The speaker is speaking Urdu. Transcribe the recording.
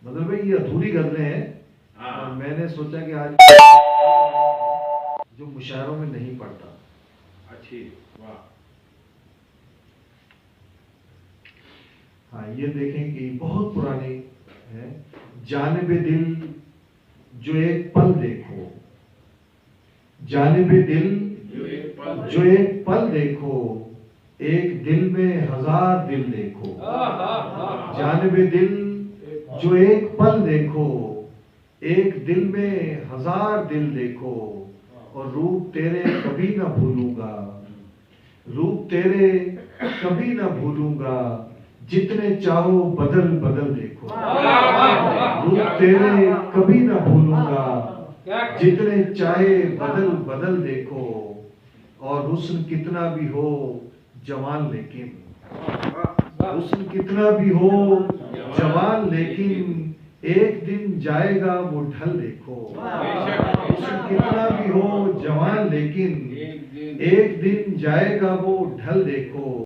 مطلب یہ ادھوری غزلیں ہیں اور میں نے سوچا کہ آج جو مشاعروں میں نہیں پڑھتا. اچھی واہ. ہاں یہ دیکھیں کہ بہت پرانی ہے. جانب دل جو ایک پل دیکھو، جانب دل جو ایک پل دیکھو، ایک دل میں ہزار دل دیکھو. جانب دل جو ایک پل دیکھو، ایک دل میں ہزار دل دیکھو. اور روپ تیرے کبھی نہ بھولوں گا، روپ تیرے کبھی نہ بھولوں گا، جتنے چاہو بدل بدل دیکھو. روپ تیرے کبھی نہ بھولوں گا، جتنے چاہے بدل بدل دیکھو. اور حسن کتنا بھی ہو جوان لیکن، حسن کتنا بھی ہو جوان لیکن، ایک دن جائے گا وہ ڈھل دیکھو. حسن کتنا بھی ہو جوان لیکن، ایک دن جائے گا وہ ڈھل دیکھو.